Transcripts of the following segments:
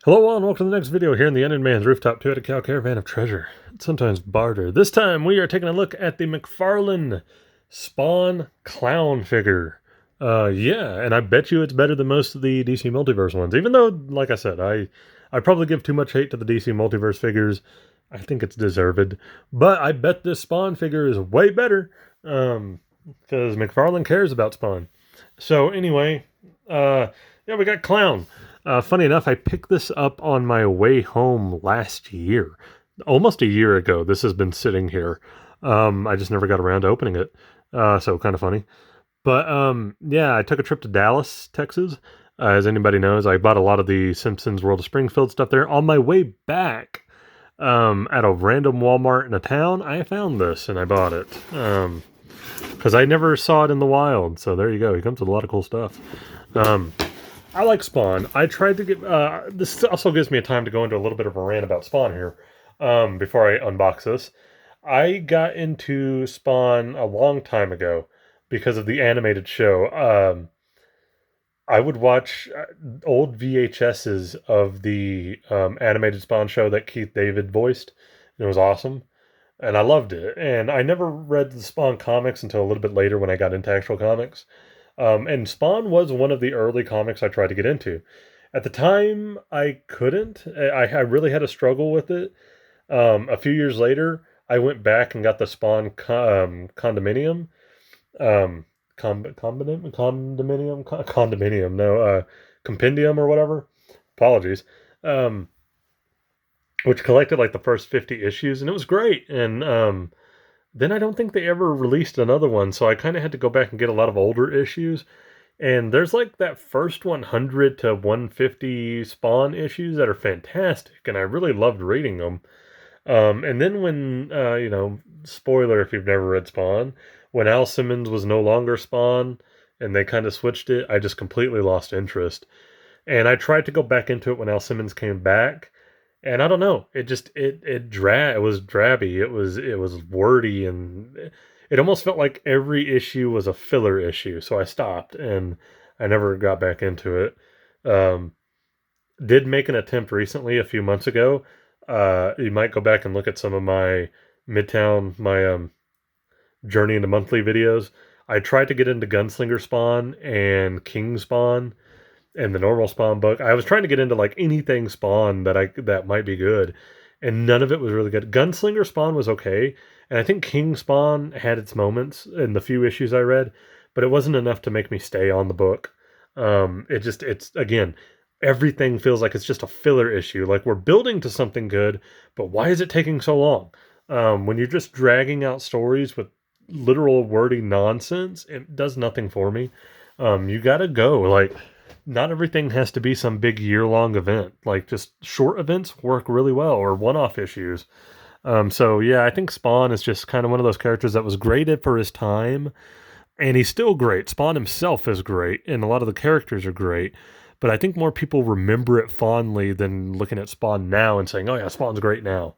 Hello all and welcome to the next video here in the Ended Man's Rooftop 2 at a cow caravan of treasure. It's sometimes barter. This time we are taking a look at the Mcfarlane Spawn clown figure. Yeah, and I bet you it's better than most of the DC Multiverse ones. Even though, like I said, I probably give too much hate to the DC Multiverse figures. I think it's deserved. But I bet this Spawn figure is way better. Because Mcfarlane cares about Spawn. So anyway, yeah, we got Clown. Funny enough, I picked this up on my way home last year. Almost a year ago, this has been sitting here. I just never got around to opening it. So kind of funny. But yeah, I took a trip to Dallas, Texas. As anybody knows, I bought a lot of the Simpsons World of Springfield stuff there. On my way back, at a random Walmart in a town, I found this and I bought it. Because I never saw it in the wild. So there you go. He comes with a lot of cool stuff. I like Spawn. I tried to get... this also gives me a time to go into a little bit of a rant about Spawn here before I unbox this. I got into Spawn a long time ago because of the animated show. I would watch old VHSs of the animated Spawn show that Keith David voiced. And it was awesome. And I loved it. And I never read the Spawn comics until a little bit later when I got into actual comics. And Spawn was one of the early comics I tried to get into. At the time, I couldn't. I really had a struggle with it. A few years later, I went back and got the Spawn condominium. Compendium or whatever. Apologies. Which collected like the first 50 issues, and it was great. And then I don't think they ever released another one, so I kind of had to go back and get a lot of older issues. And there's like that first 100 to 150 Spawn issues that are fantastic, and I really loved reading them. And then when, spoiler if you've never read Spawn, when Al Simmons was no longer Spawn, and they kind of switched it, I just completely lost interest. And I tried to go back into it when Al Simmons came back, and I don't know, it was drabby, it was wordy, and it almost felt like every issue was a filler issue. So I stopped and I never got back into it. Did make an attempt recently a few months ago. You might go back and look at some of my my Journey into Monthly videos. I tried to get into Gunslinger Spawn and King Spawn and the normal Spawn book. I was trying to get into like anything Spawn that might be good, and none of it was really good. Gunslinger Spawn was okay, and I think King Spawn had its moments in the few issues I read, but it wasn't enough to make me stay on the book. It's again, everything feels like it's just a filler issue. Like we're building to something good, but why is it taking so long? When you're just dragging out stories with literal wordy nonsense, it does nothing for me. You gotta go. Like, not everything has to be some big year-long event. Like, just short events work really well, or one-off issues. So yeah, I think Spawn is just kind of one of those characters that was great for his time, and he's still great. Spawn himself is great, and a lot of the characters are great, but I think more people remember it fondly than looking at Spawn now and saying, oh yeah, Spawn's great now.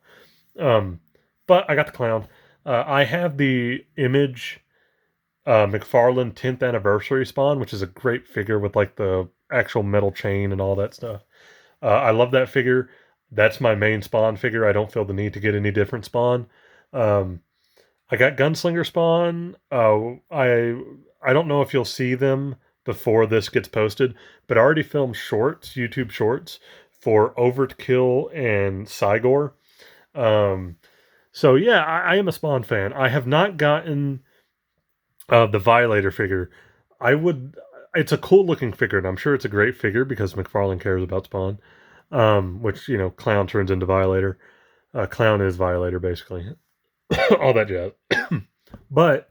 But I got the Clown. I have the Image Mcfarlane 10th anniversary Spawn, which is a great figure with like the actual metal chain and all that stuff. I love that figure. That's my main Spawn figure. I don't feel the need to get any different Spawn. I got Gunslinger Spawn. I don't know if you'll see them before this gets posted, but I already filmed shorts, YouTube shorts, for Overkill and Cygor. So yeah, I am a Spawn fan. I have not gotten the Violator figure. It's a cool looking figure, and I'm sure it's a great figure because Mcfarlane cares about Spawn. Which, Clown turns into Violator. Clown is Violator, basically. All that jazz. But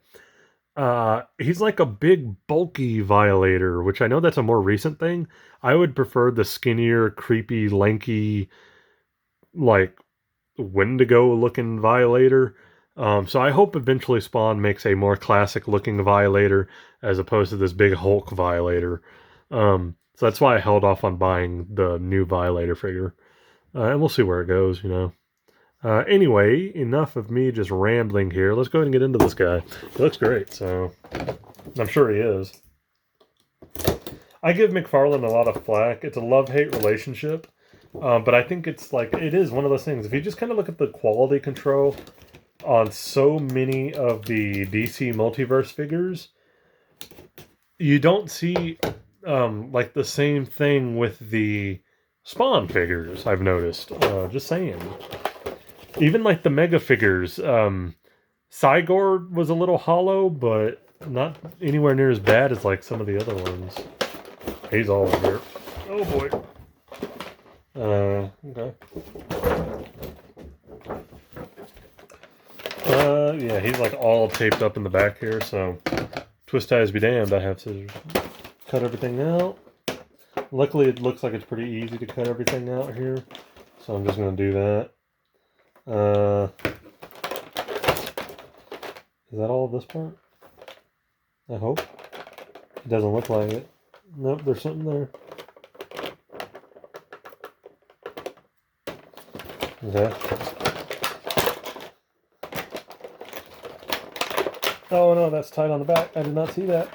he's like a big, bulky Violator, which I know that's a more recent thing. I would prefer the skinnier, creepy, lanky, like Wendigo-looking Violator. So I hope eventually Spawn makes a more classic-looking Violator as opposed to this big Hulk Violator. So that's why I held off on buying the new Violator figure. And we'll see where it goes, Anyway, enough of me just rambling here. Let's go ahead and get into this guy. He looks great, so I'm sure he is. I give Mcfarlane a lot of flack. It's a love-hate relationship. But I think it's like, it is one of those things. If you just kind of look at the quality control on so many of the DC multiverse figures, you don't see like the same thing with the Spawn figures, I've noticed. Just saying. Even like the Mega figures, Cygor was a little hollow, but not anywhere near as bad as like some of the other ones. He's all over here. Oh boy. Okay. Yeah, he's like all taped up in the back here, so twist ties be damned, I have to cut everything out. Luckily, it looks like it's pretty easy to cut everything out here, so I'm just going to do that. Is that all of this part? I hope. It doesn't look like it. Nope, there's something there. Okay. Oh no, that's tied on the back. I did not see that.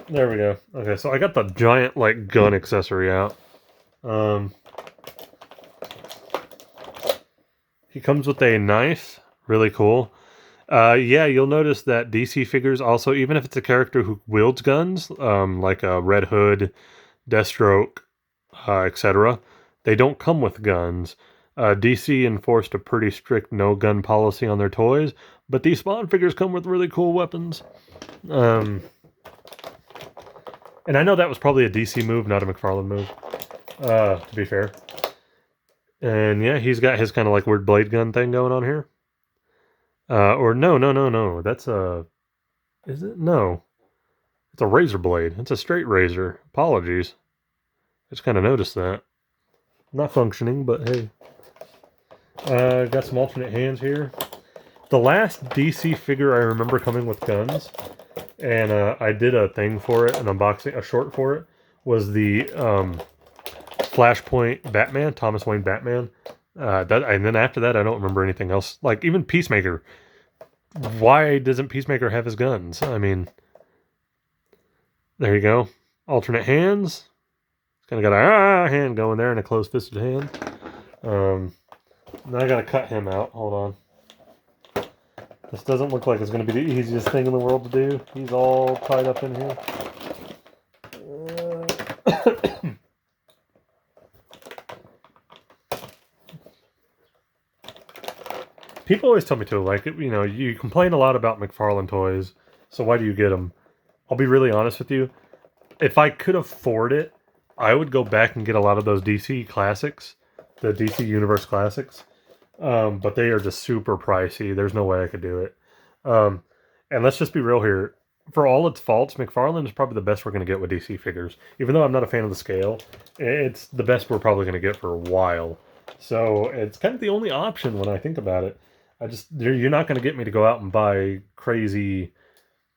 There we go. Okay, so I got the giant like gun accessory out. He comes with a knife. Really cool. Yeah, you'll notice that DC figures also, even if it's a character who wields guns, like a Red Hood, Deathstroke, etc., they don't come with guns. DC enforced a pretty strict no-gun policy on their toys, but these Spawn figures come with really cool weapons. And I know that was probably a DC move, not a McFarlane move, to be fair. And yeah, he's got his kind of like weird blade gun thing going on here. Or no. That's a... Is it? No. It's a razor blade. It's a straight razor. Apologies. I just kind of noticed that. Not functioning, but hey. Got some alternate hands here. The last DC figure I remember coming with guns, and I did a thing for it, an unboxing, a short for it, was the Flashpoint Batman, Thomas Wayne Batman. And then after that, I don't remember anything else. Like, even Peacemaker. Why doesn't Peacemaker have his guns? I mean, there you go. Alternate hands. It's kind of got a hand going there and a closed-fisted hand. Now I gotta cut him out. Hold on. This doesn't look like it's gonna be the easiest thing in the world to do. He's all tied up in here. People always tell me to, like, you know, you complain a lot about McFarlane toys, so why do you get them? I'll be really honest with you. If I could afford it, I would go back and get a lot of those DC classics, the DC Universe classics, but they are just super pricey. There's no way I could do it. And let's just be real here. For all its faults, McFarlane is probably the best we're going to get with DC figures. Even though I'm not a fan of the scale, it's the best we're probably going to get for a while. So it's kind of the only option when I think about it. You're not going to get me to go out and buy crazy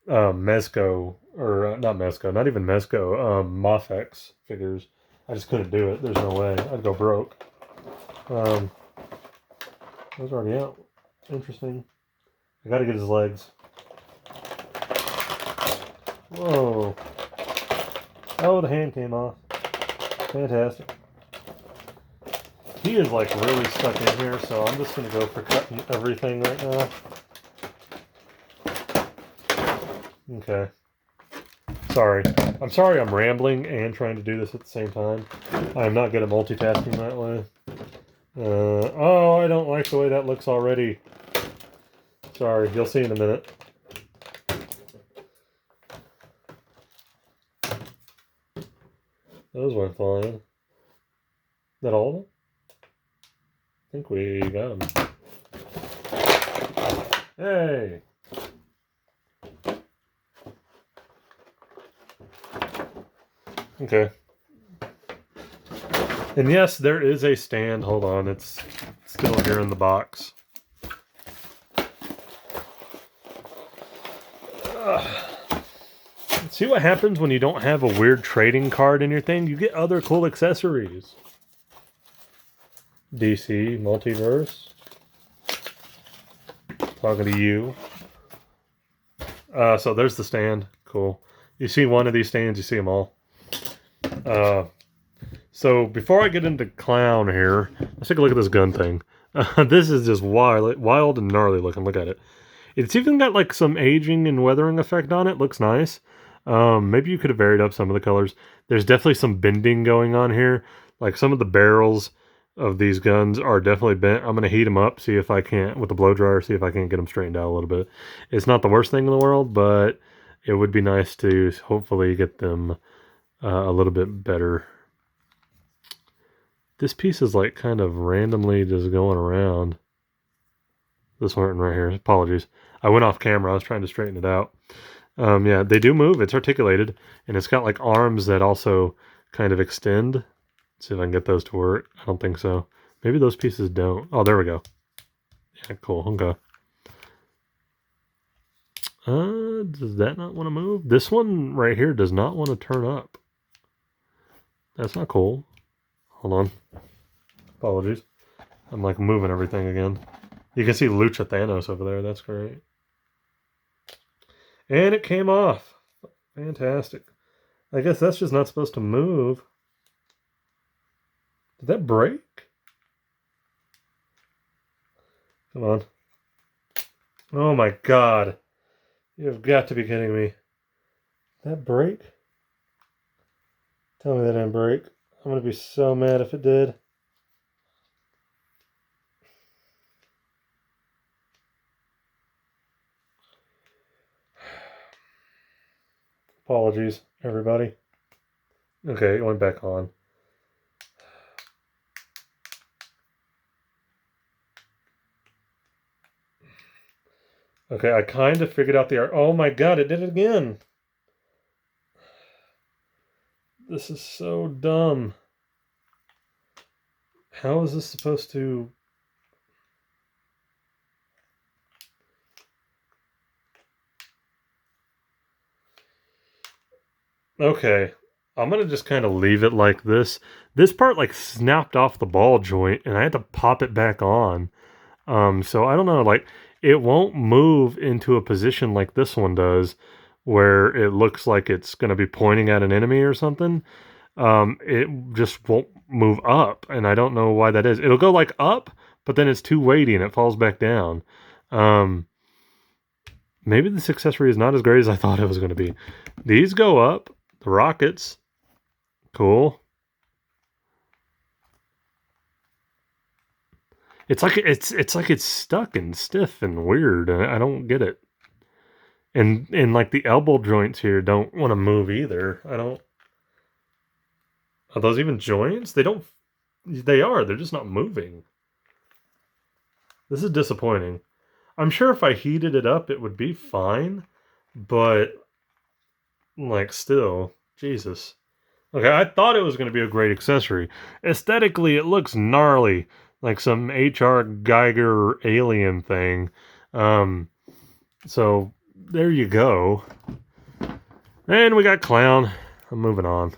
Mezco, or not Mezco, not even Mezco, Mafex figures. I just couldn't do it. There's no way. I'd go broke. Those are already out. Interesting. I gotta get his legs. Whoa. Oh, the hand came off. Fantastic. He is like really stuck in here, so I'm just gonna go for cutting everything right now. Okay. Sorry. I'm sorry I'm rambling and trying to do this at the same time. I'm not good at multitasking that way. Oh, I don't like the way that looks already. Sorry, you'll see in a minute. Those went flying. Is that all of them? I think we got them. Hey! Okay. And yes, there is a stand. Hold on, it's still here in the box. See what happens when you don't have a weird trading card in your thing? You get other cool accessories. DC, Multiverse. Talking to you. So there's the stand. Cool. You see one of these stands, you see them all. So before I get into clown here, let's take a look at this gun thing. This is just wild and gnarly looking. Look at it. It's even got like some aging and weathering effect on it. Looks nice. Maybe you could have varied up some of the colors. There's definitely some bending going on here. Like some of the barrels of these guns are definitely bent. I'm going to heat them up, see if I can't, with the blow dryer, see if I can get them straightened out a little bit. It's not the worst thing in the world, but it would be nice to hopefully get them a little bit better. This piece is like kind of randomly just going around. This one right here. Apologies. I went off camera. I was trying to straighten it out. Yeah, they do move. It's articulated, and it's got like arms that also kind of extend. Let's see if I can get those to work. I don't think so. Maybe those pieces don't. Oh, there we go. Yeah, cool. Okay. Does that not want to move? This one right here does not want to turn up. That's not cool. Hold on. Apologies. I'm like moving everything again. You can see Lucha Thanos over there. That's great. And it came off. Fantastic. I guess that's just not supposed to move. Did that break? Come on. Oh my god. You've got to be kidding me. Did that break? Tell me that didn't break. I'm going to be so mad if it did. Apologies, everybody. Okay, it went back on. Okay, I kind of figured out the art. Oh my god, it did it again. This is so dumb. How is this supposed to... Okay, I'm going to just kind of leave it like this. This part like snapped off the ball joint and I had to pop it back on. So I don't know, like it won't move into a position like this one does where it looks like it's going to be pointing at an enemy or something. It just won't move up and I don't know why that is. It'll go like up, but then it's too weighty and it falls back down. Maybe this accessory is not as great as I thought it was going to be. These go up. The rockets, cool. It's like it's stuck and stiff and weird, and I don't get it. And like the elbow joints here don't want to move either. I don't. Are those even joints? They don't. They are. They're just not moving. This is disappointing. I'm sure if I heated it up, it would be fine, but like still, Jesus. Okay, I thought it was going to be a great accessory. Aesthetically, it looks gnarly, like some H.R. Geiger alien thing. So there you go. And we got Clown. I'm moving on.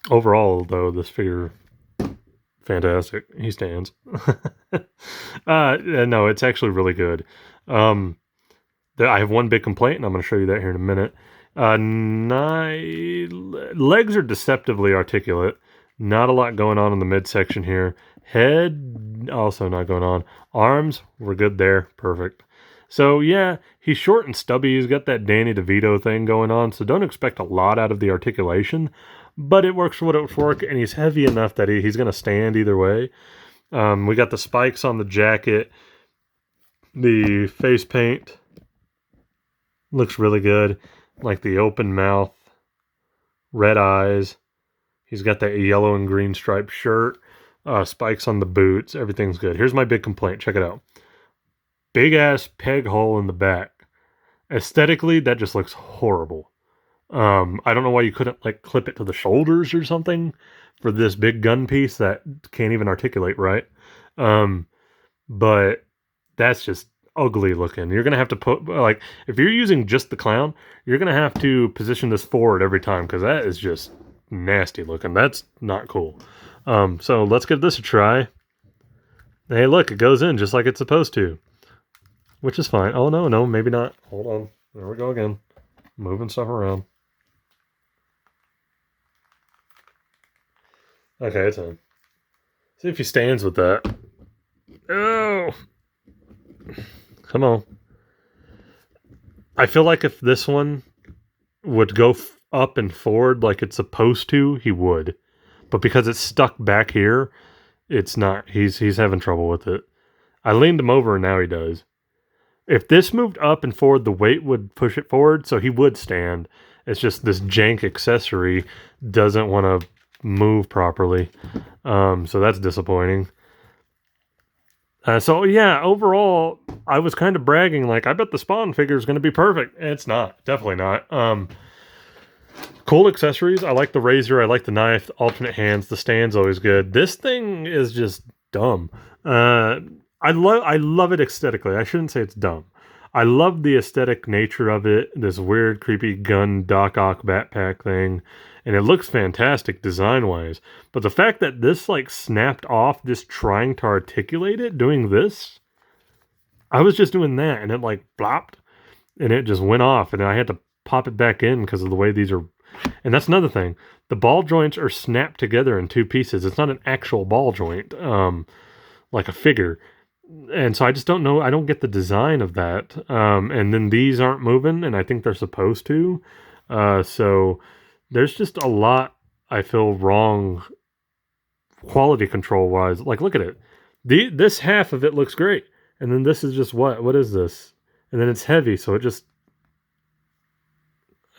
Overall, though, this figure, fantastic. He stands. No, it's actually really good. I have one big complaint, and I'm going to show you that here in a minute. Legs are deceptively articulate. Not a lot going on in the midsection here. Head, also not going on. Arms, we're good there. Perfect. So, yeah, he's short and stubby. He's got that Danny DeVito thing going on, so don't expect a lot out of the articulation. But it works for what it's worth, and he's heavy enough that he's going to stand either way. We got the spikes on the jacket. The face paint looks really good. Like the open mouth, red eyes. He's got that yellow and green striped shirt. Spikes on the boots. Everything's good. Here's my big complaint. Check it out. Big ass peg hole in the back. Aesthetically, that just looks horrible. I don't know why you couldn't like clip it to the shoulders or something for this big gun piece that can't even articulate right. But that's just ugly looking. You're going to have to put, like, if you're using just the Clown, you're going to have to position this forward every time because that is just nasty looking. That's not cool. So let's give this a try. Hey, look, it goes in just like it's supposed to, which is fine. Oh, no, maybe not. Hold on. There we go again. Moving stuff around. Okay, it's on. See if he stands with that. Oh, come on. I feel like if this one would go up and forward like it's supposed to, he would. But because it's stuck back here, it's not. He's having trouble with it. I leaned him over and now he does. If this moved up and forward, the weight would push it forward, so he would stand. It's just this jank accessory doesn't want to move properly. So that's disappointing. So yeah, overall, I was kind of bragging like, I bet the Spawn figure is going to be perfect. It's not. Definitely not. Cool accessories. I like the razor. I like the knife. The alternate hands. The stand's always good. This thing is just dumb. I love it aesthetically. I shouldn't say it's dumb. I love the aesthetic nature of it. This weird, creepy gun Doc Ock backpack thing, and it looks fantastic design wise. But the fact that this like snapped off just trying to articulate it, doing this, I was just doing that, and it like blopped, and it just went off, and I had to pop it back in because of the way these are. And that's another thing. The ball joints are snapped together in two pieces. It's not an actual ball joint, like a figure. And so I just don't know. I don't get the design of that. And then these aren't moving, and I think they're supposed to. So there's just a lot I feel wrong quality control wise. Like, look at it. This half of it looks great. And then this is just what? What is this? And then it's heavy, so it just...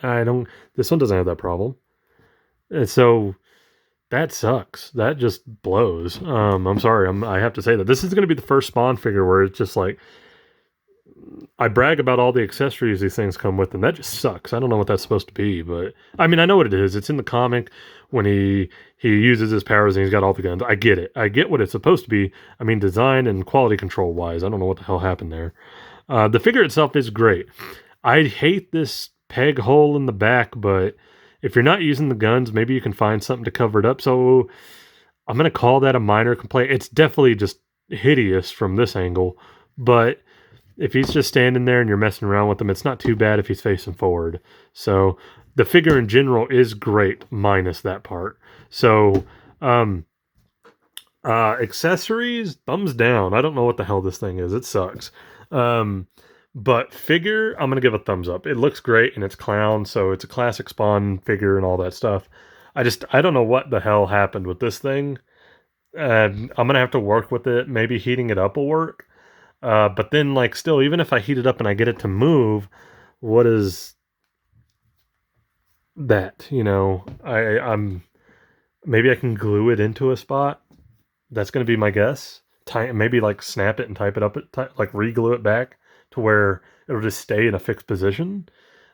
This one doesn't have that problem. And so that sucks. That just blows. I'm sorry. I have to say that. This is going to be the first Spawn figure where it's just like, I brag about all the accessories these things come with, and that just sucks. I don't know what that's supposed to be, but I mean, I know what it is. It's in the comic when he uses his powers and he's got all the guns. I get it. I get what it's supposed to be. I mean, design and quality control wise, I don't know what the hell happened there. The figure itself is great. I hate this peg hole in the back, but if you're not using the guns, maybe you can find something to cover it up. So I'm going to call that a minor complaint. It's definitely just hideous from this angle, but if he's just standing there and you're messing around with him, it's not too bad if he's facing forward. So the figure in general is great, minus that part. So accessories, thumbs down. I don't know what the hell this thing is. It sucks. But figure, I'm going to give a thumbs up. It looks great, and it's clown, so it's a classic Spawn figure and all that stuff. I don't know what the hell happened with this thing. I'm going to have to work with it. Maybe heating it up will work. But then, like, still, even if I heat it up and I get it to move, what is that? You know, maybe I can glue it into a spot. That's going to be my guess. Maybe, like, snap it and type it up, like, re-glue it back to where it'll just stay in a fixed position.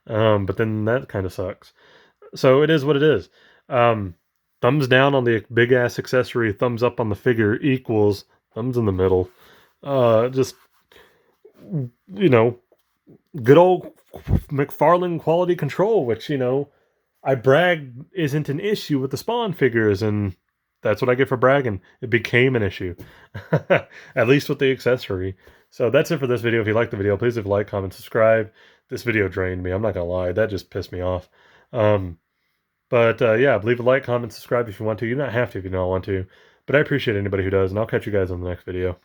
But then that kind of sucks. So it is what it is. Thumbs down on the big ass accessory, thumbs up on the figure equals thumbs in the middle. Just, you know, good old Mcfarlane quality control, which, you know, I brag isn't an issue with the Spawn figures, and that's what I get for bragging. It became an issue, at least with the accessory. So that's it for this video. If you liked the video, please leave a like, comment, subscribe. This video drained me. I'm not going to lie. That just pissed me off. Yeah, leave a like, comment, subscribe if you want to. You don't have to if you don't want to. But I appreciate anybody who does, and I'll catch you guys on the next video.